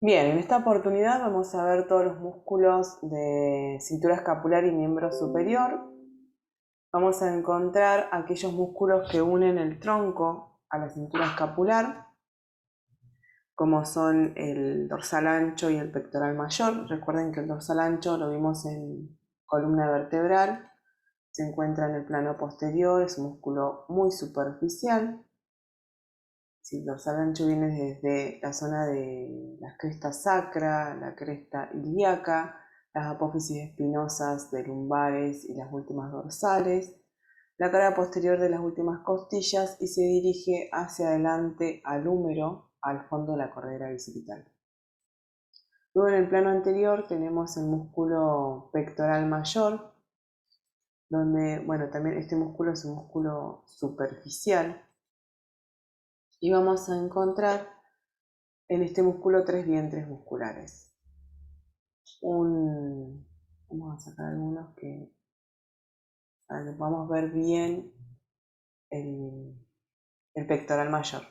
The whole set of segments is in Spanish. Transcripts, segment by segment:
Bien, en esta oportunidad vamos a ver todos los músculos de cintura escapular y miembro superior. Vamos a encontrar aquellos músculos que unen el tronco a la cintura escapular, como son el dorsal ancho y el pectoral mayor. Recuerden que el dorsal ancho lo vimos en columna vertebral, se encuentra en el plano posterior, es un músculo muy superficial. Si el dorsal ancho viene desde la zona de la cresta sacra, la cresta ilíaca, las apófisis espinosas de lumbares y las últimas dorsales, la cara posterior de las últimas costillas y se dirige hacia adelante al húmero, al fondo de la corredera bicipital. Luego en el plano anterior tenemos el músculo pectoral mayor, donde, bueno, también este músculo es un músculo superficial y vamos a encontrar en este músculo tres vientres musculares. Vamos a sacar algunos para que podamos ver bien el, el pectoral mayor.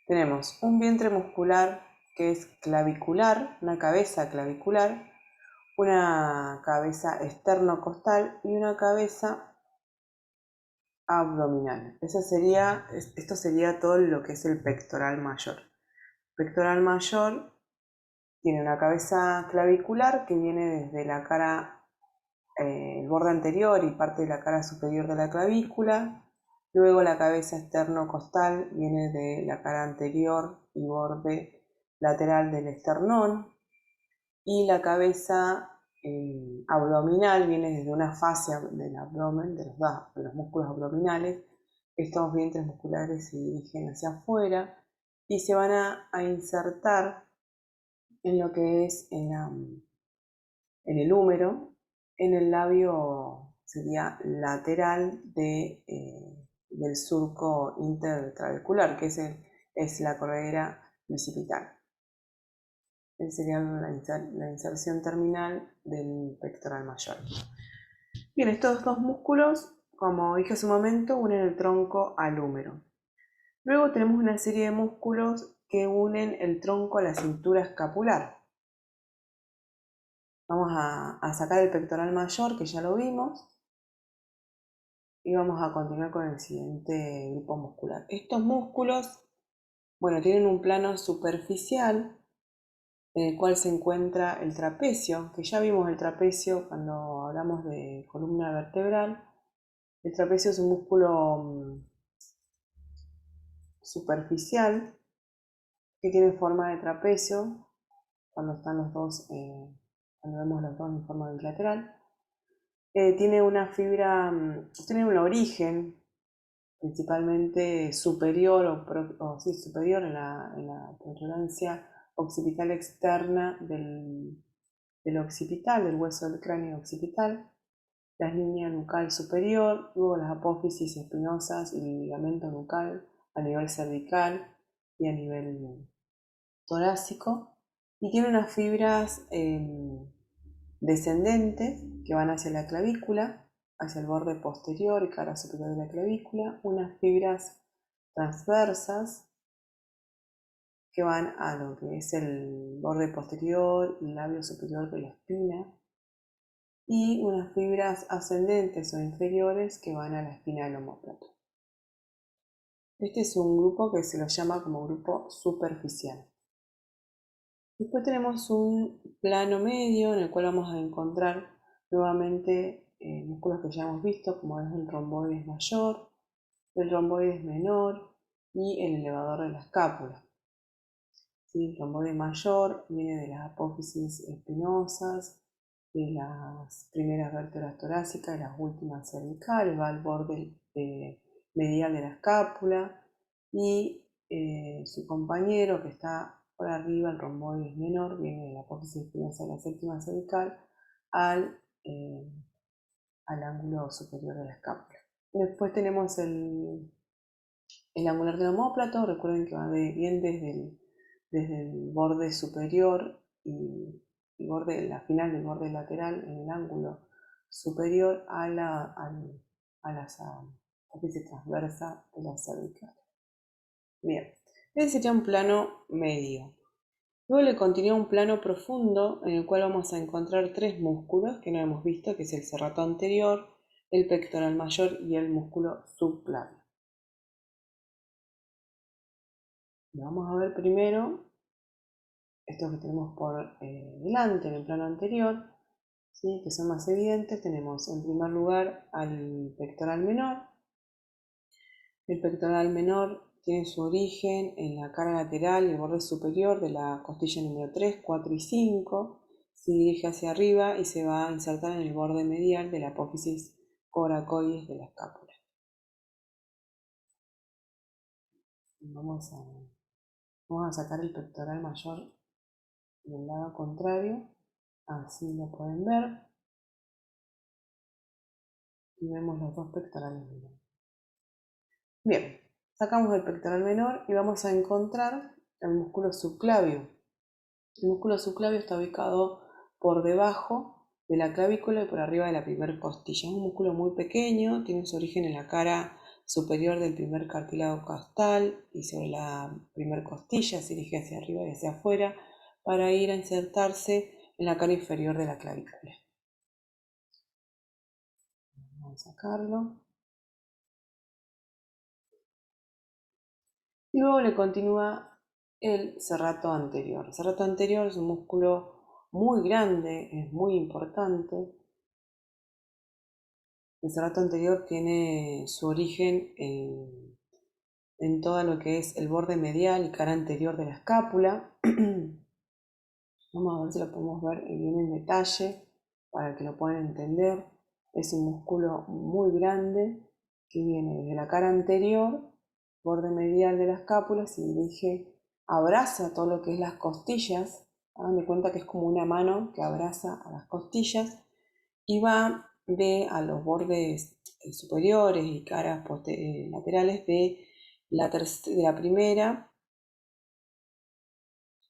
Tenemos un vientre muscular que es clavicular, una cabeza clavicular, una cabeza esternocostal y una cabeza abdominal. Esto sería todo lo que es el pectoral mayor. Pectoral mayor tiene una cabeza clavicular que viene desde la cara, el borde anterior y parte de la cara superior de la clavícula. Luego la cabeza esternocostal viene de la cara anterior y borde lateral del esternón. Y la cabeza abdominal viene desde una fascia del abdomen, de los músculos abdominales. Estos vientres musculares se dirigen hacia afuera y se van a insertar en lo que es en el húmero, en el labio sería lateral del surco intertrabecular, que es la corredera bicipital. Esa sería la inserción terminal del pectoral mayor. Bien, estos dos músculos, como dije hace un momento, unen el tronco al húmero. Luego tenemos una serie de músculos que unen el tronco a la cintura escapular. Vamos a sacar el pectoral mayor, que ya lo vimos, y vamos a continuar con el siguiente grupo muscular. Estos músculos, bueno, tienen un plano superficial en el cual se encuentra el trapecio, que ya vimos el trapecio cuando hablamos de columna vertebral. El trapecio es un músculo superficial que tiene forma de trapecio cuando están los dos, cuando vemos los dos en forma bilateral. Tiene una fibra, tiene un origen principalmente superior superior en la protuberancia occipital externa del occipital, del hueso del cráneo occipital, la línea nucal superior, luego las apófisis espinosas y el ligamento nucal a nivel cervical y a nivel torácico, y tiene unas fibras descendentes que van hacia la clavícula, hacia el borde posterior y cara superior de la clavícula, unas fibras transversas que van a lo que es el borde posterior y labio superior de la espina, y unas fibras ascendentes o inferiores que van a la espina del omóplato. Este es un grupo que se lo llama como grupo superficial. Después tenemos un plano medio en el cual vamos a encontrar nuevamente músculos que ya hemos visto, como es el romboides mayor, el romboides menor y el elevador de la escápula. ¿Sí? El romboide mayor viene de las apófisis espinosas, de las primeras vértebras torácicas y las últimas cervicales, va al borde medial de la escápula, y su compañero que está por arriba, el romboides menor, viene de la apófisis espinosa de la séptima cervical al, eh, al ángulo superior de la escápula. Después tenemos el angular del omóplato. Recuerden que va bien desde el borde superior y la final del borde lateral en el ángulo superior a la apófisis transversa de la cervical. Bien, Ese sería un plano medio. Luego le continúa un plano profundo en el cual vamos a encontrar tres músculos que no hemos visto, que es el serrato anterior, el pectoral mayor y el músculo subclavio. Vamos a ver primero estos que tenemos por delante en el plano anterior, ¿sí? Que son más evidentes. Tenemos en primer lugar al pectoral menor. El pectoral menor tiene su origen en la cara lateral y el borde superior de la costilla número 3, 4 y 5. Se dirige hacia arriba y se va a insertar en el borde medial de la apófisis coracoides de la escápula. Vamos a sacar el pectoral mayor del lado contrario, así lo pueden ver, y vemos los dos pectorales menores. Bien, sacamos el pectoral menor y vamos a encontrar el músculo subclavio. El músculo subclavio está ubicado por debajo de la clavícula y por arriba de la primera costilla. Es un músculo muy pequeño, tiene su origen en la cara superior del primer cartílago costal y sobre la primera costilla, se dirige hacia arriba y hacia afuera para ir a insertarse en la cara inferior de la clavícula. Vamos a sacarlo. Y luego le continúa el serrato anterior. El serrato anterior es un músculo muy grande, es muy importante. El serrato anterior tiene su origen en todo lo que es el borde medial y cara anterior de la escápula. Vamos a ver si lo podemos ver bien en detalle para que lo puedan entender. Es un músculo muy grande que viene desde la cara anterior, borde medial de la escápula, se dirige, abraza todo lo que es las costillas. Hagan de cuenta que es como una mano que abraza a las costillas y va a los bordes superiores y caras laterales de la primera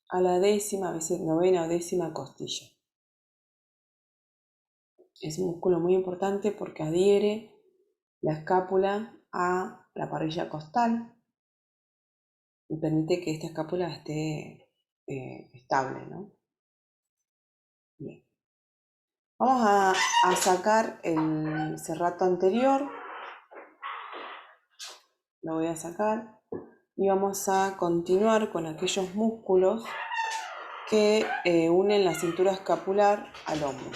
a la décima, a veces novena o décima costilla. Es un músculo muy importante porque adhiere la escápula a la parrilla costal y permite que esta escápula esté estable, ¿no? Bien. Vamos a sacar el serrato anterior, lo voy a sacar y vamos a continuar con aquellos músculos que unen la cintura escapular al hombro.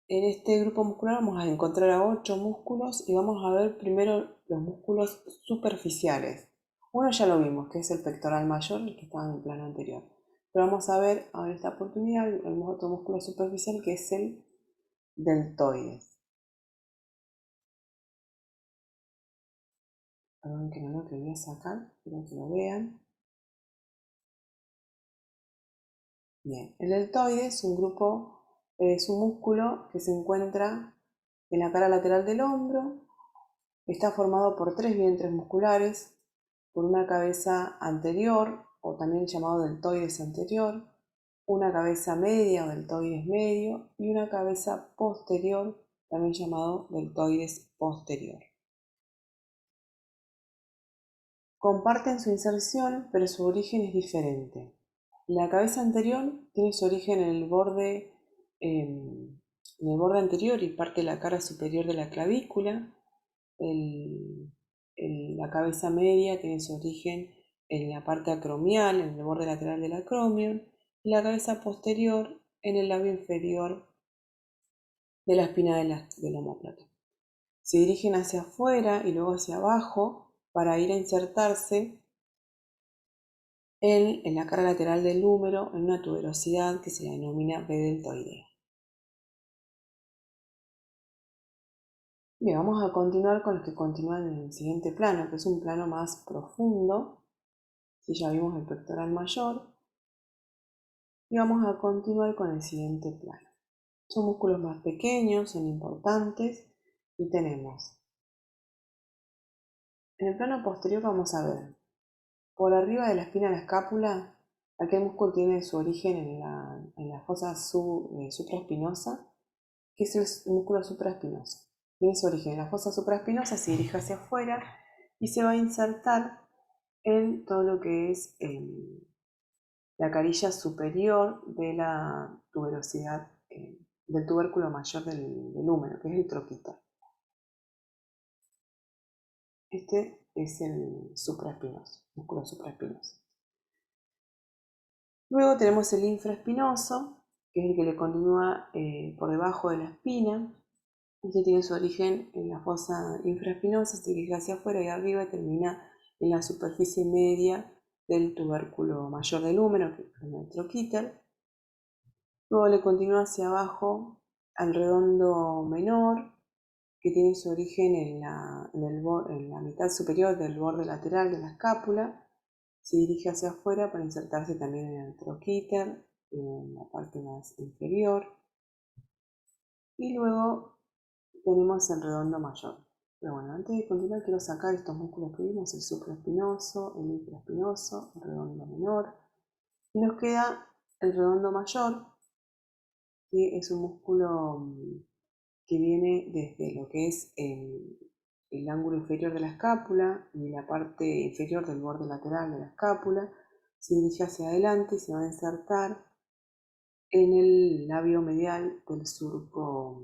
En este grupo muscular vamos a encontrar a 8 músculos y vamos a ver primero los músculos superficiales. Uno ya lo vimos, que es el pectoral mayor, el que estaba en el plano anterior. Pero vamos a ver en esta oportunidad el otro músculo superficial, que es el deltoides. Perdón que no lo quería sacar, quiero que lo vean. Bien, el deltoides es un grupo, es un músculo que se encuentra en la cara lateral del hombro. Está formado por 3 vientres musculares, por una cabeza anterior, o también llamado deltoides anterior, una cabeza media o deltoides medio, y una cabeza posterior, también llamado deltoides posterior. Comparten su inserción, pero su origen es diferente. La cabeza anterior tiene su origen en el borde anterior y parte de la cara superior de la clavícula. La cabeza media tiene su origen en la parte acromial, en el borde lateral del acromion, y la cabeza posterior en el labio inferior de la espina del omóplato. Se dirigen hacia afuera y luego hacia abajo para ir a insertarse en la cara lateral del húmero en una tuberosidad que se denomina B-deltoidea. Bien, vamos a continuar con los que continúan en el siguiente plano, que es un plano más profundo. Si ya vimos el pectoral mayor, y vamos a continuar con el siguiente plano. Son músculos más pequeños, son importantes, y tenemos en el plano posterior, vamos a ver por arriba de la espina de la escápula. Aquel músculo tiene su origen en la fosa supraespinosa, que es el músculo supraespinoso. Tiene su origen en la fosa supraespinosa, se dirige hacia afuera y se va a insertar en todo lo que es la carilla superior de la tuberosidad del tubérculo mayor del húmero, que es el troquíter. Este es el supraespinoso, músculo supraespinoso. Luego tenemos el infraespinoso, que es el que le continúa por debajo de la espina. Este tiene su origen en la fosa infraespinosa, se dirige hacia afuera y arriba termina en la superficie media del tubérculo mayor del húmero, que es el troquíter. Luego le continúa hacia abajo al redondo menor, que tiene su origen en la mitad superior del borde lateral de la escápula. Se dirige hacia afuera para insertarse también en el troquíter, en la parte más inferior. Y luego tenemos el redondo mayor. Pero bueno, antes de continuar quiero sacar estos músculos que vimos, el supraespinoso, el infraespinoso, el redondo menor. Y nos queda el redondo mayor, que es un músculo que viene desde lo que es el ángulo inferior de la escápula y la parte inferior del borde lateral de la escápula. Se dirige hacia adelante y se va a insertar en el labio medial del surco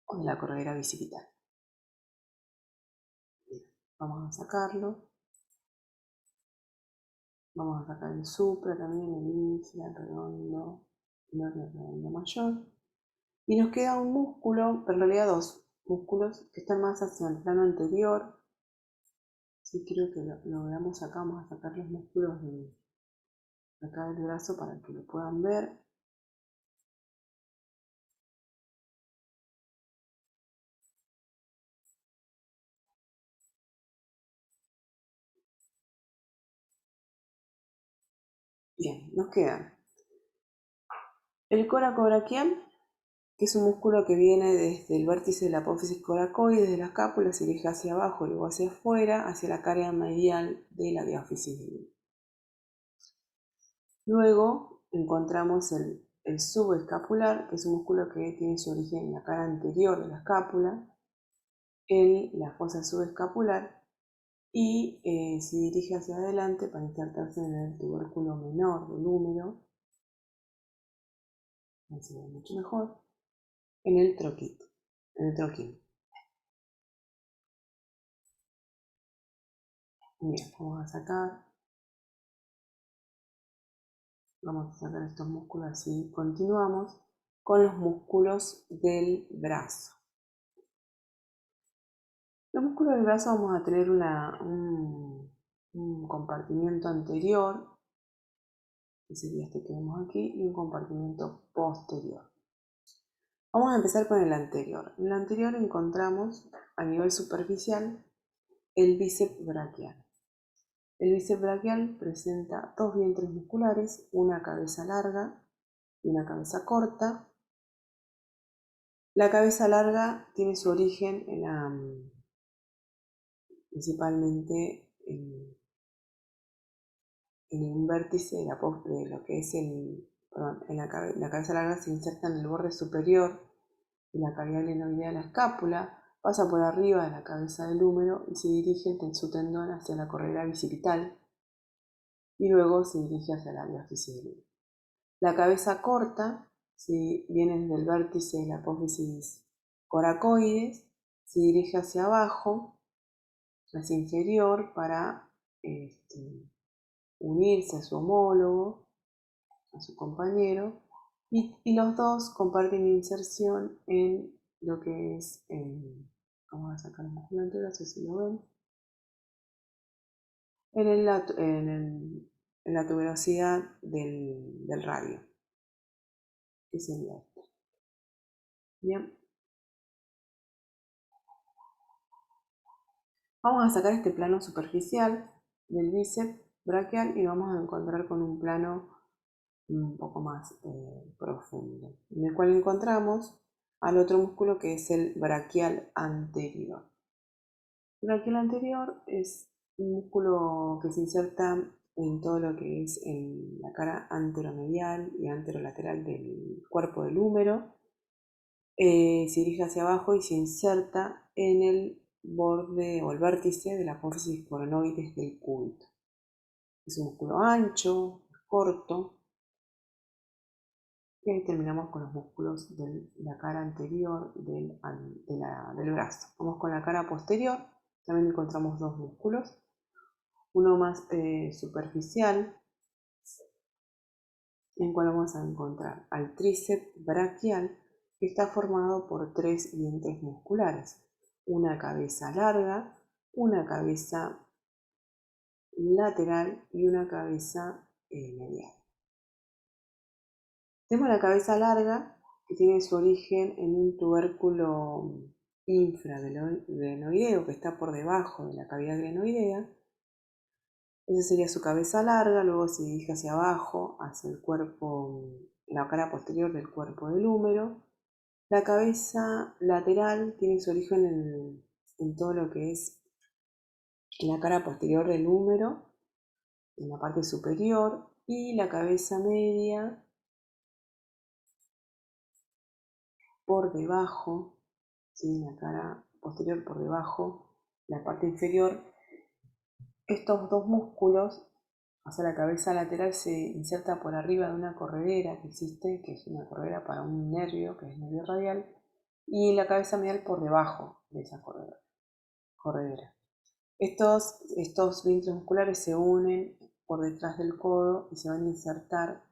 o de la corredera bicipital. Bien, vamos a sacarlo. Vamos a sacar el supra también, el infra, el redondo, el redondo mayor. Y nos queda un músculo, pero en realidad dos músculos que están más hacia el plano anterior. Si quiero que lo veamos acá, vamos a sacar los músculos de acá del brazo para que lo puedan ver. Bien, nos queda el coracobraquial, que es un músculo que viene desde el vértice de la apófisis coracoides de la escápula, se dirige hacia abajo y luego hacia afuera, hacia la carga medial de la diáfisis. Luego encontramos el subescapular, que es un músculo que tiene su origen en la cara anterior de la escápula, en la fosa subescapular, y se dirige hacia adelante para insertarse en el tubérculo menor del húmero, ahí se ve mucho mejor, en el troquín. Bien, vamos a sacar estos músculos así. Continuamos con los músculos del brazo. Los músculos del brazo vamos a tener un compartimiento anterior, que sería este que vemos aquí, y un compartimiento posterior. Vamos a empezar con el anterior. En el anterior encontramos a nivel superficial el bíceps braquial. El bíceps braquial presenta dos vientres musculares, una cabeza larga y una cabeza corta. La cabeza larga tiene su origen principalmente en un vértice de lo que es la cabeza larga se inserta en el borde superior de la cavidad glenoidea de la escápula, pasa por arriba de la cabeza del húmero y se dirige su tendón hacia la corredera bicipital y luego se dirige hacia la diáfisis del húmero. La cabeza corta, si viene desde el vértice de la apófisis coracoides, se dirige hacia abajo, hacia inferior, para unirse a su homólogo, a su compañero, y los dos comparten inserción en lo que es, vamos a sacar un músculo anterior, no sé si lo ven, en la tuberosidad del radio, que sería esto. Bien. Vamos a sacar este plano superficial del bíceps braquial y vamos a encontrar con un plano un poco más profundo, en el cual encontramos al otro músculo que es el braquial anterior. El braquial anterior es un músculo que se inserta en todo lo que es en la cara anteromedial y anterolateral del cuerpo del húmero. Se dirige hacia abajo y se inserta en el borde o el vértice de la apófisis coronoides del cúbito. Es un músculo ancho, corto. Y ahí terminamos con los músculos de la cara anterior del brazo. Vamos con la cara posterior. También encontramos dos músculos. Uno más superficial, en el cual vamos a encontrar al tríceps braquial, que está formado por tres dientes musculares. Una cabeza larga, una cabeza lateral y una cabeza medial. Tenemos la cabeza larga, que tiene su origen en un tubérculo infraglenoideo que está por debajo de la cavidad glenoidea. Esa sería su cabeza larga, luego se dirige hacia abajo, hacia el cuerpo, la cara posterior del cuerpo del húmero. La cabeza lateral tiene su origen en todo lo que es la cara posterior del húmero, en la parte superior, y la cabeza media por debajo, ¿sí? La cara posterior por debajo, la parte inferior. Estos dos músculos, o sea, la cabeza lateral se inserta por arriba de una corredera que existe, que es una corredera para un nervio, que es el nervio radial, y la cabeza medial por debajo de esa corredera. Estos vínculos musculares se unen por detrás del codo y se van a insertar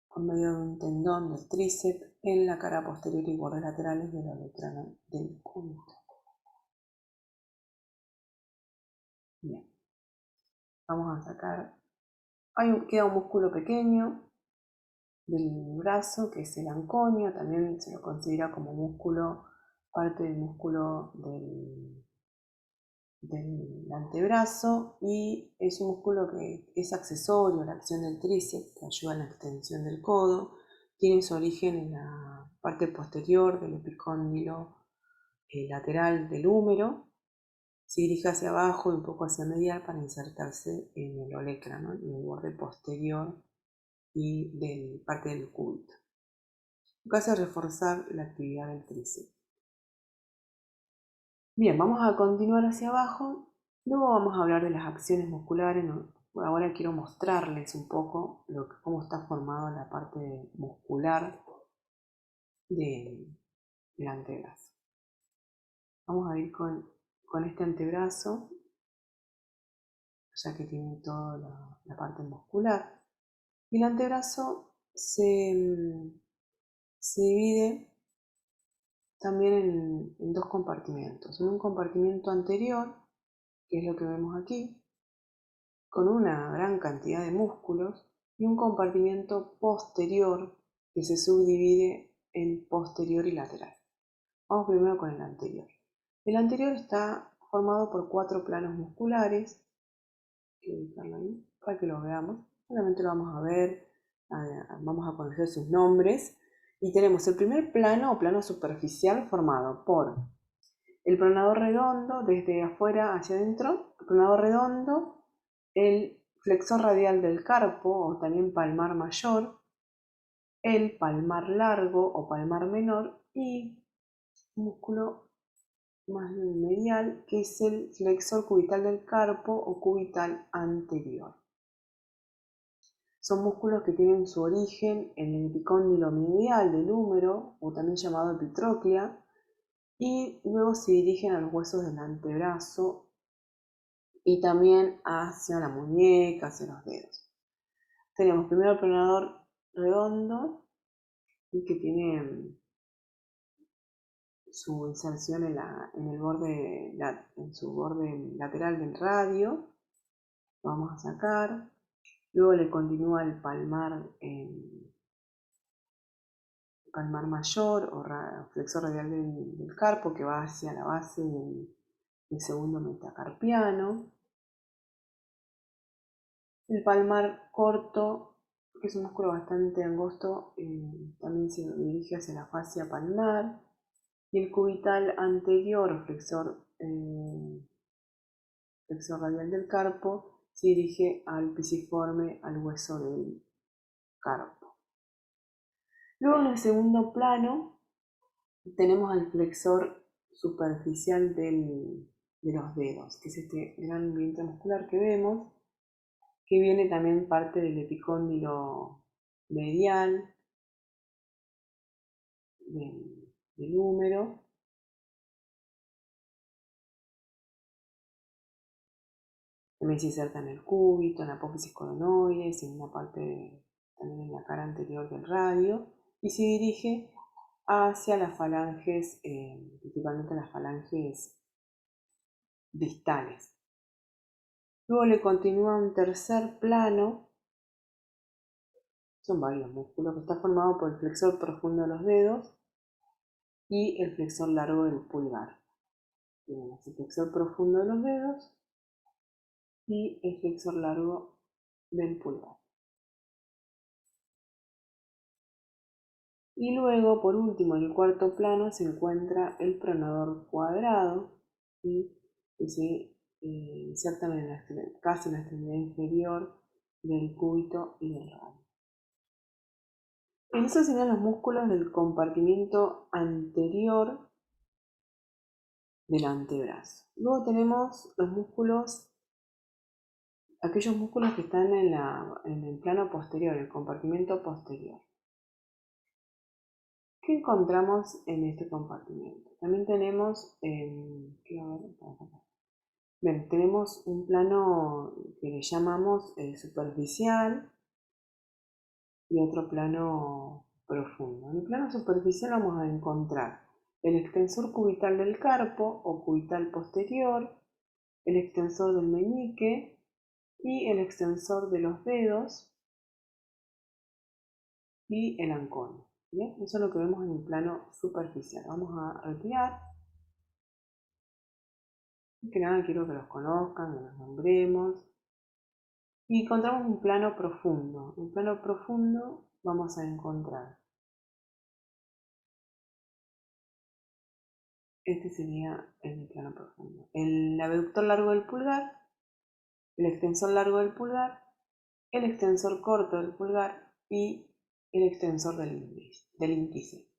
por medio de un tendón del tríceps en la cara posterior y bordes laterales de la letrana del cúbito. Bien, vamos a sacar. Queda un músculo pequeño del brazo, que es el anconio, también se lo considera como músculo, parte del músculo del antebrazo, y es un músculo que es accesorio a la acción del tríceps, que ayuda en la extensión del codo. Tiene su origen en la parte posterior del epicóndilo lateral del húmero. Se dirige hacia abajo y un poco hacia medial para insertarse en el olecrano, en el borde posterior y de parte del cúbito. Lo que hace reforzar la actividad del tríceps. Bien, vamos a continuar hacia abajo. Luego vamos a hablar de las acciones musculares. Ahora quiero mostrarles un poco cómo está formada la parte muscular del antebrazo. Vamos a ir con este antebrazo, ya que tiene toda la parte muscular. Y el antebrazo se divide también en dos compartimentos. En un compartimento anterior, que es lo que vemos aquí, con una gran cantidad de músculos, y un compartimento posterior que se subdivide en posterior y lateral. Vamos primero con el anterior. El anterior está formado por 4 planos musculares. Quiero ubicarlo ahí para que lo veamos. Solamente lo vamos a ver, vamos a conocer sus nombres. Y tenemos el primer plano o plano superficial formado por el planador redondo desde afuera hacia adentro, el planador redondo, el flexor radial del carpo o también palmar mayor, el palmar largo o palmar menor y un músculo más medial que es el flexor cubital del carpo o cubital anterior. Son músculos que tienen su origen en el epicóndilo medial del húmero o también llamado epitróclea y luego se dirigen a los huesos del antebrazo y también hacia la muñeca, hacia los dedos. Tenemos primero el planador redondo y que tiene su inserción en su borde lateral del radio. Lo vamos a sacar. Luego le continúa el palmar mayor o flexor radial del carpo que va hacia la base del segundo metacarpiano. El palmar corto, que es un músculo bastante angosto, también se dirige hacia la fascia palmar. Y el cubital anterior, o flexor radial del carpo, se dirige al pisiforme, al hueso del carpo. Luego en el segundo plano tenemos al flexor superficial de los dedos, que es este gran vientre muscular que vemos, que viene también parte del epicóndilo medial del húmero. También se inserta en el cúbito, en la apófisis coronoides y en una parte también en la cara anterior del radio, y se dirige hacia las falanges, principalmente las falanges distales. Luego le continúa un tercer plano, son varios músculos, que está formado por el flexor profundo de los dedos y el flexor largo del pulgar. Tenemos el flexor profundo de los dedos y el flexor largo del pulgar. Y luego, por último, en el cuarto plano se encuentra el pronador cuadrado, que se inserta casi en la extremidad inferior del cúbito y del radio. Esos serían los músculos del compartimiento anterior del antebrazo. Luego tenemos los músculos, aquellos músculos que están en el plano posterior, el compartimiento posterior. ¿Qué encontramos en este compartimiento? También tenemos, tenemos un plano que le llamamos superficial y otro plano profundo. En el plano superficial vamos a encontrar el extensor cubital del carpo o cubital posterior, el extensor del meñique y el extensor de los dedos y el anconio. ¿Bien? Eso es lo que vemos en el plano superficial. Vamos a retirar. Que nada, quiero que los conozcan, que los nombremos. Y encontramos un plano profundo. En el plano profundo vamos a encontrar, este sería el plano profundo, el abductor largo del pulgar, el extensor largo del pulgar, el extensor corto del pulgar y el extensor del índice.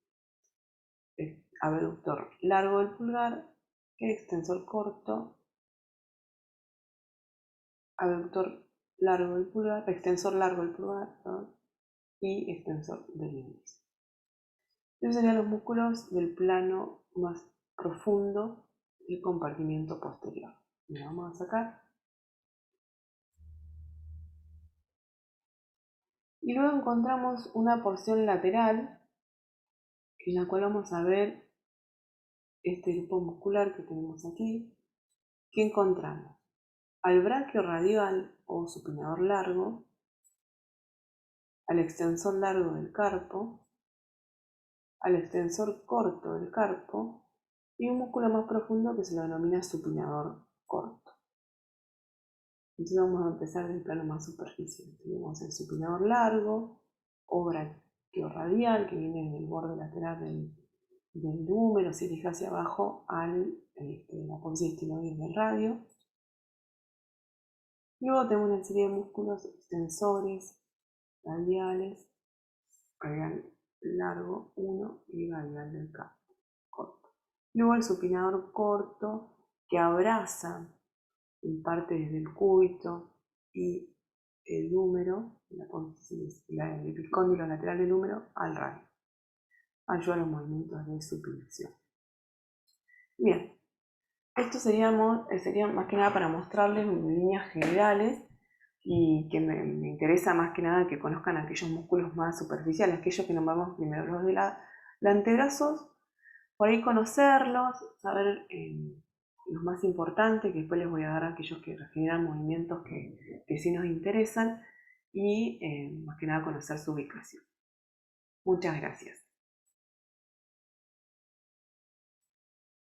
El abductor largo del pulgar, el extensor corto, abductor largo del pulgar, extensor largo del pulgar, perdón, y extensor del índice. Estos serían los músculos del plano más profundo del compartimiento posterior. Lo vamos a sacar. Y luego encontramos una porción lateral en la cual vamos a ver este grupo muscular que tenemos aquí. ¿Qué encontramos? Al braquio radial o supinador largo, al extensor largo del carpo, al extensor corto del carpo y un músculo más profundo que se lo denomina supinador corto. Entonces vamos a empezar del plano más superficial. Tenemos el supinador largo o braquiorradial que viene del borde lateral del húmero, se dirige hacia abajo a la apófisis estinoides del radio. Luego tenemos una serie de músculos extensores, radiales, radial largo 1 y radial del corto. Luego el supinador corto que abraza en parte desde el cúbito y el húmero, el epicóndilo lateral del húmero al radio. Ayuda a los movimientos de supinación. Bien, esto sería más que nada para mostrarles líneas generales y que me interesa más que nada que conozcan aquellos músculos más superficiales, aquellos que nombramos primero, los de antebrazos, por ahí conocerlos, saber los más importantes, que después les voy a dar a aquellos que generan movimientos que sí nos interesan y más que nada conocer su ubicación. Muchas gracias.